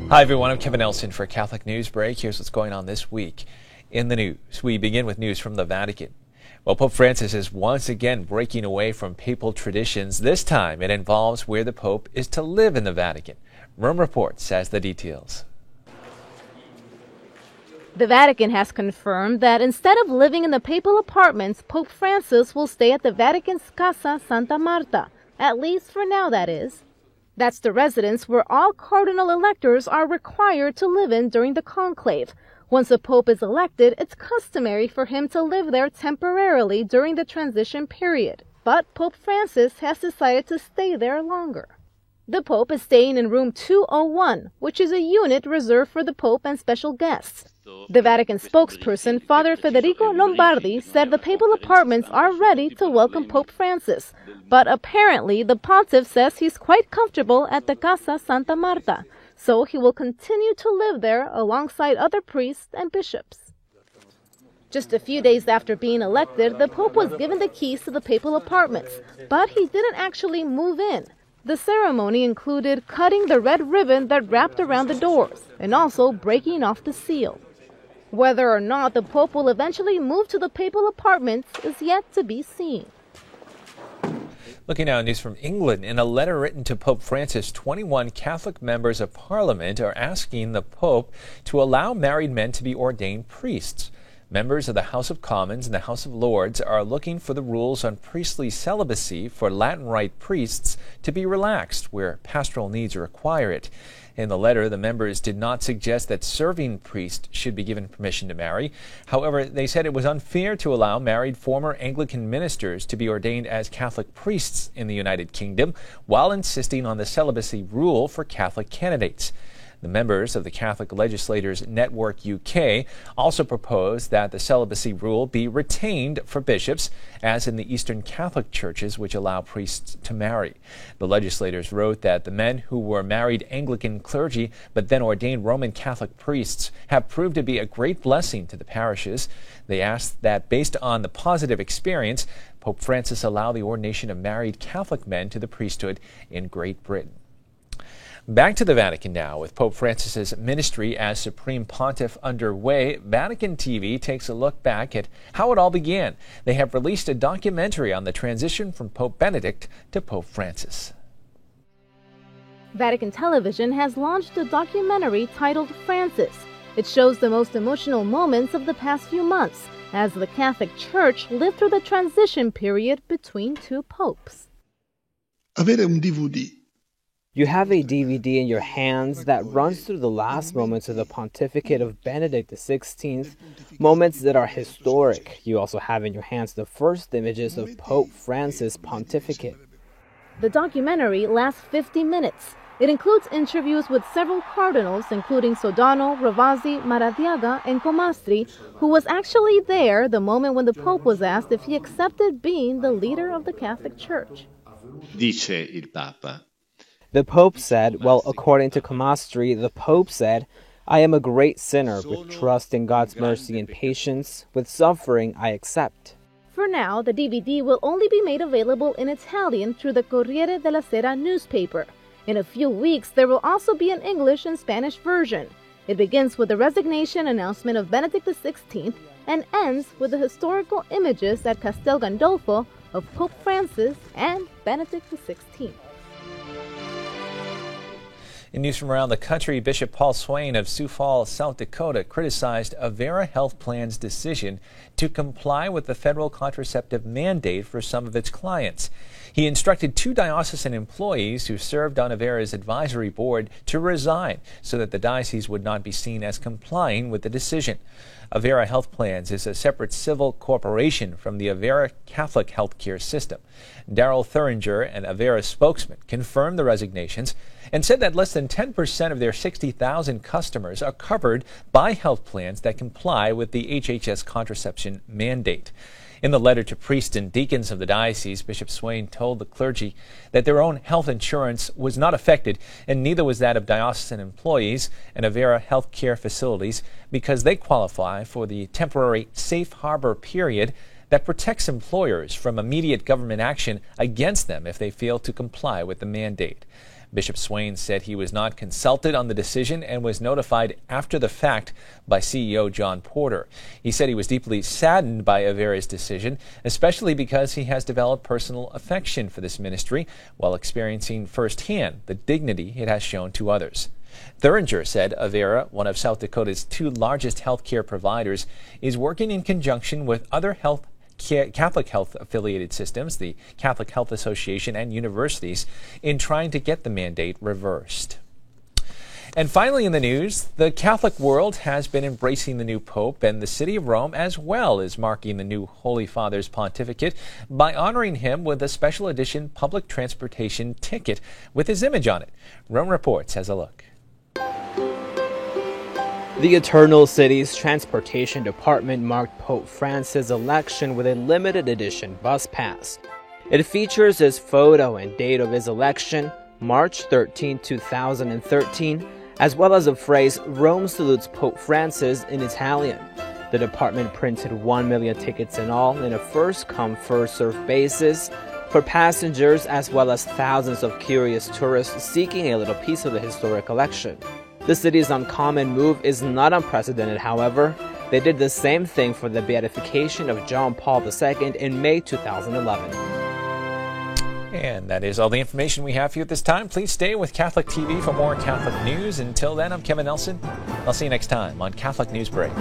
Hi everyone, I'm Kevin Nelson for Catholic News Break. Here's what's going on this week in the news. We begin with news from the Vatican. Well, Pope Francis is once again breaking away from papal traditions. This time it involves where the Pope is to live in the Vatican. Rome Reports has the details. The Vatican has confirmed that instead of living in the papal apartments, Pope Francis will stay at the Vatican's Casa Santa Marta, at least for now, that is. That's the residence where all cardinal electors are required to live in during the conclave. Once a pope is elected, it's customary for him to live there temporarily during the transition period. But Pope Francis has decided to stay there longer. The Pope is staying in room 201, which is a unit reserved for the Pope and special guests. The Vatican spokesperson, Father Federico Lombardi, said the papal apartments are ready to welcome Pope Francis. But apparently, the pontiff says he's quite comfortable at the Casa Santa Marta, so he will continue to live there alongside other priests and bishops. Just a few days after being elected, the Pope was given the keys to the papal apartments, but he didn't actually move in. The ceremony included cutting the red ribbon that wrapped around the doors and also breaking off the seal. Whether or not the Pope will eventually move to the papal apartments is yet to be seen. Looking now at news from England. In a letter written to Pope Francis, 21 Catholic members of Parliament are asking the Pope to allow married men to be ordained priests. Members of the House of Commons and the House of Lords are looking for the rules on priestly celibacy for Latin Rite priests to be relaxed where pastoral needs require it. In the letter, the members did not suggest that serving priests should be given permission to marry. However, they said it was unfair to allow married former Anglican ministers to be ordained as Catholic priests in the United Kingdom while insisting on the celibacy rule for Catholic candidates. The members of the Catholic Legislators Network UK also proposed that the celibacy rule be retained for bishops, as in the Eastern Catholic churches which allow priests to marry. The legislators wrote that the men who were married Anglican clergy but then ordained Roman Catholic priests have proved to be a great blessing to the parishes. They asked that based on the positive experience, Pope Francis allow the ordination of married Catholic men to the priesthood in Great Britain. Back to the Vatican now. With Pope Francis's ministry as Supreme Pontiff underway, Vatican TV takes a look back at how it all began. They have released a documentary on the transition from Pope Benedict to Pope Francis. Vatican Television has launched a documentary titled Francis. It shows the most emotional moments of the past few months as the Catholic Church lived through the transition period between two popes. Avere un DVD. You have a DVD in your hands that runs through the last moments of the pontificate of Benedict XVI, moments that are historic. You also have in your hands the first images of Pope Francis' pontificate. The documentary lasts 50 minutes. It includes interviews with several cardinals, including Sodano, Ravasi, Maradiaga, and Comastri, who was actually there the moment when the Pope was asked if he accepted being the leader of the Catholic Church. Dice il Papa. The Pope said, well, according to Comastri, the Pope said, I am a great sinner. With trust in God's mercy and patience, with suffering I accept. For now, the DVD will only be made available in Italian through the Corriere della Sera newspaper. In a few weeks, there will also be an English and Spanish version. It begins with the resignation announcement of Benedict XVI and ends with the historical images at Castel Gandolfo of Pope Francis and Benedict XVI. In news from around the country, Bishop Paul Swain of Sioux Falls, South Dakota, criticized Avera Health Plan's decision to comply with the federal contraceptive mandate for some of its clients. He instructed 2 diocesan employees who served on Avera's advisory board to resign so that the diocese would not be seen as complying with the decision. Avera Health Plans is a separate civil corporation from the Avera Catholic Healthcare System. Darrell Thuringer, an Avera spokesman, confirmed the resignations and said that less than 10% of their 60,000 customers are covered by health plans that comply with the HHS contraception mandate. In the letter to priests and deacons of the diocese, Bishop Swain told the clergy that their own health insurance was not affected, and neither was that of diocesan employees and Avera health care facilities, because they qualify for the temporary safe harbor period that protects employers from immediate government action against them if they fail to comply with the mandate. Bishop Swain said he was not consulted on the decision and was notified after the fact by CEO John Porter. He said he was deeply saddened by Avera's decision, especially because he has developed personal affection for this ministry while experiencing firsthand the dignity it has shown to others. Thuringer said Avera, one of South Dakota's two largest healthcare providers, is working in conjunction with other Catholic health affiliated systems, the Catholic Health Association, and universities in trying to get the mandate reversed. And finally in the news, the Catholic world has been embracing the new Pope, and the city of Rome as well is marking the new Holy Father's pontificate by honoring him with a special edition public transportation ticket with his image on it. Rome Reports has a look. The Eternal City's Transportation Department marked Pope Francis' election with a limited edition bus pass. It features his photo and date of his election, March 13, 2013, as well as the phrase "Rome salutes Pope Francis" in Italian. The department printed 1 million tickets in all in a first-come, first-served basis for passengers as well as thousands of curious tourists seeking a little piece of the historic election. The city's uncommon move is not unprecedented, however. They did the same thing for the beatification of John Paul II in May 2011. And that is all the information we have for you at this time. Please stay with Catholic TV for more Catholic news. Until then, I'm Kevin Nelson. I'll see you next time on Catholic News Break.